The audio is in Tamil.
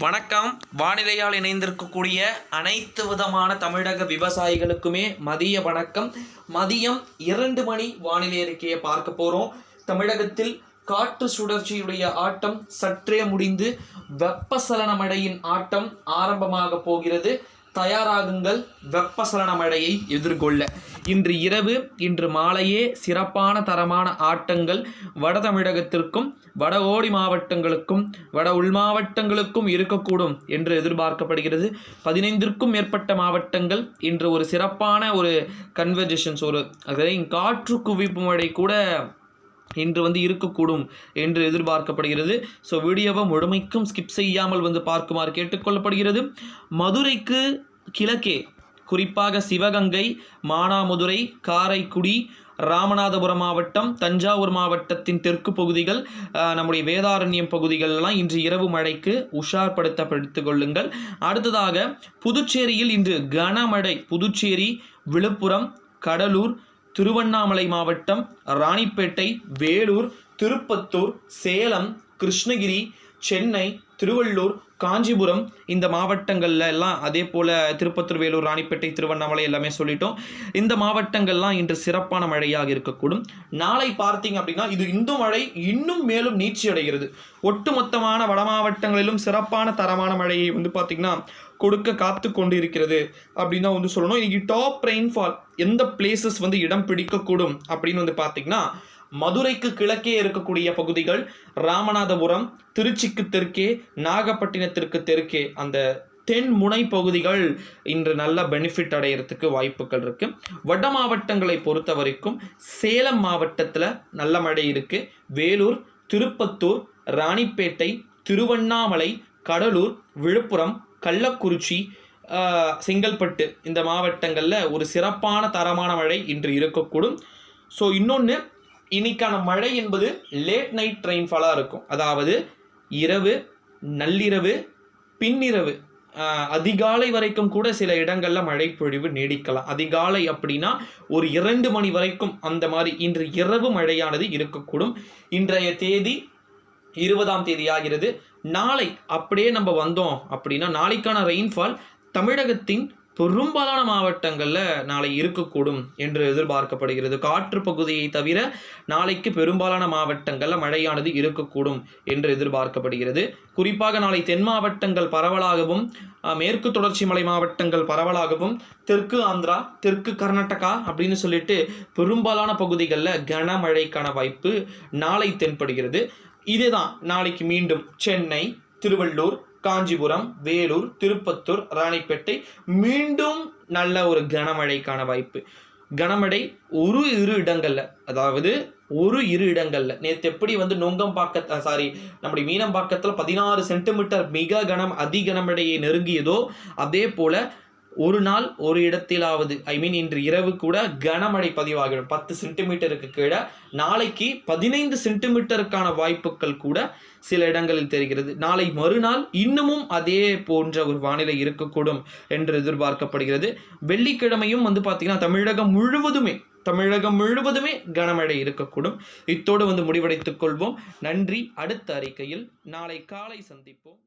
வணக்கம். வானிலையால் இணைந்திருக்கக்கூடிய அனைத்து விதமான தமிழக விவசாயிகளுக்குமே மதிய வணக்கம். மதியம் 2 மணி வானிலை அறிக்கையை பார்க்க போகிறோம். தமிழகத்தில் காற்று சுழற்சியுடைய ஆட்டம் சற்றே முடிந்து வெப்பசலன மழையின் ஆட்டம் ஆரம்பமாக போகிறது. தயாராகுங்கள் வெப்பசலன மழையை எதிர்கொள்ள. இன்று இரவு இன்று மாலையே சிறப்பான தரமான ஆட்டங்கள் வட தமிழகத்திற்கும் வடகோடி மாவட்டங்களுக்கும் வட உள் மாவட்டங்களுக்கும் இருக்கக்கூடும் என்று எதிர்பார்க்கப்படுகிறது. 15க்கும் மேற்பட்ட மாவட்டங்கள் இன்று ஒரு சிறப்பான ஒரு கன்வர்ஜேஷன்ஸ் அதாவது காற்று குவிப்பு மழை கூட இன்று இருக்கக்கூடும் என்று எதிர்பார்க்கப்படுகிறது. ஸோ வீடியோவை முழுமைக்கும் ஸ்கிப் செய்யாமல் பார்க்குமாறு கேட்டுக்கொள்ளப்படுகிறது. மதுரைக்கு கிழக்கே குறிப்பாக சிவகங்கை, மானாமதுரை, காரைக்குடி, ராமநாதபுரம் மாவட்டம், தஞ்சாவூர் மாவட்டத்தின் தெற்கு பகுதிகள், நம்முடைய வேதாரண்யம் பகுதிகளெல்லாம் இன்று இரவு மழைக்கு உஷார்படுத்தப்படுத்திக் கொள்ளுங்கள். அடுத்ததாக புதுச்சேரியில் இன்று கனமழை. புதுச்சேரி, விழுப்புரம், கடலூர், திருவண்ணாமலை மாவட்டம், ராணிப்பேட்டை, வேலூர், திருப்பத்தூர், சேலம், கிருஷ்ணகிரி, சென்னை, திருவள்ளூர், காஞ்சிபுரம் இந்த மாவட்டங்கள்ல எல்லாம், அதே போல் திருப்பத்தூர், வேலூர், ராணிப்பேட்டை, திருவண்ணாமலை எல்லாமே சொல்லிட்டோம். இந்த மாவட்டங்கள்லாம் இன்று சிறப்பான மழையாக இருக்கக்கூடும். நாளை பார்த்தீங்க அப்படின்னா இந்த மழை இன்னும் மேலும் நீட்சி அடைகிறது. ஒட்டுமொத்தமான வட மாவட்டங்களிலும் சிறப்பான தரமான மழையை பார்த்தீங்கன்னா கொடுக்க காத்து கொண்டு இருக்கிறது அப்படின்னு தான் சொல்லணும். இன்னைக்கு டாப் ரெயின்ஃபால் எந்த பிளேசஸ் இடம் பிடிக்கக்கூடும் அப்படின்னு பார்த்தீங்கன்னா மதுரைக்கு கிழக்கே இருக்கக்கூடிய பகுதிகள், ராமநாதபுரம், திருச்சிக்கு தெற்கே, நாகப்பட்டினத்திற்கு தெற்கே அந்த தென் முனை பகுதிகள் இன்று நல்ல பெனிஃபிட் அடைகிறதுக்கு வாய்ப்புகள் இருக்கு. வட மாவட்டங்களை பொறுத்த வரைக்கும் சேலம் மாவட்டத்தில் நல்ல மழை இருக்கு. வேலூர், திருப்பத்தூர், ராணிப்பேட்டை, திருவண்ணாமலை, கடலூர், விழுப்புரம், கள்ளக்குறிச்சி, செங்கல்பட்டு இந்த மாவட்டங்களில் ஒரு சிறப்பான தரமான மழை இன்று இருக்கக்கூடும். ஸோ இன்னொன்று, இன்னைக்கான மழை என்பது லேட் நைட் ரெயின்ஃபாலாக இருக்கும். அதாவது இரவு, நள்ளிரவு, பின்னிரவு, அதிகாலை வரைக்கும் கூட சில இடங்களில் மழை பொழிவு நீடிக்கலாம். அதிகாலை அப்படின்னா ஒரு 2 மணி வரைக்கும் அந்த மாதிரி இன்று இரவு மழையானது இருக்கக்கூடும். இன்றைய தேதி 20ஆம் தேதி ஆகிறது. நாளை அப்படியே நம்ம வந்தோம் அப்படின்னா நாளைக்கான ரெயின்ஃபால் தமிழகத்தின் பெரும்பாலான மாவட்டங்களில் நாளை இருக்கக்கூடும் என்று எதிர்பார்க்கப்படுகிறது. காற்று பகுதியை தவிர நாளைக்கு பெரும்பாலான மாவட்டங்களில் மழையானது இருக்கக்கூடும் என்று எதிர்பார்க்கப்படுகிறது. குறிப்பாக நாளை தென் மாவட்டங்கள் பரவலாகவும், மேற்கு தொடர்ச்சி மலை மாவட்டங்கள் பரவலாகவும், தெற்கு ஆந்திரா, தெற்கு கர்நாடகா அப்படின்னு சொல்லிட்டு பெரும்பாலான பகுதிகளில் கனமழைக்கான வாய்ப்பு நாளை தென்படுகிறது. இதுதான் நாளைக்கு மீண்டும் சென்னை, திருவள்ளூர், காஞ்சிபுரம், வேலூர், திருப்பத்தூர், ராணிப்பேட்டை மீண்டும் நல்ல ஒரு கனமழைக்கான வாய்ப்பு. கனமழை ஒரு இரு இடங்கள்ல நேற்று எப்படி நம்முடைய மீனம்பாக்கத்தில் 16 சென்டிமீட்டர் மிக அதிகனமழையை நெருங்கியதோ அதே போல ஒரு நாள் ஒரு இடத்திலாவது இன்று இரவு கூட கனமழை பதிவாகிடும். 10 சென்டிமீட்டருக்கு கீழே. நாளைக்கு 15 சென்டிமீட்டருக்கான வாய்ப்புகள் கூட சில இடங்களில் தெரிகிறது. நாளை மறுநாள் இன்னமும் அதே போன்ற ஒரு வானிலை இருக்கக்கூடும் என்று எதிர்பார்க்கப்படுகிறது. வெள்ளிக்கிழமையும் பார்த்தீங்கன்னா தமிழகம் முழுவதுமே கனமழை இருக்கக்கூடும். இத்தோடு முடிவடைத்துக் கொள்வோம். நன்றி. அடுத்த அறிக்கையில் நாளை காலை சந்திப்போம்.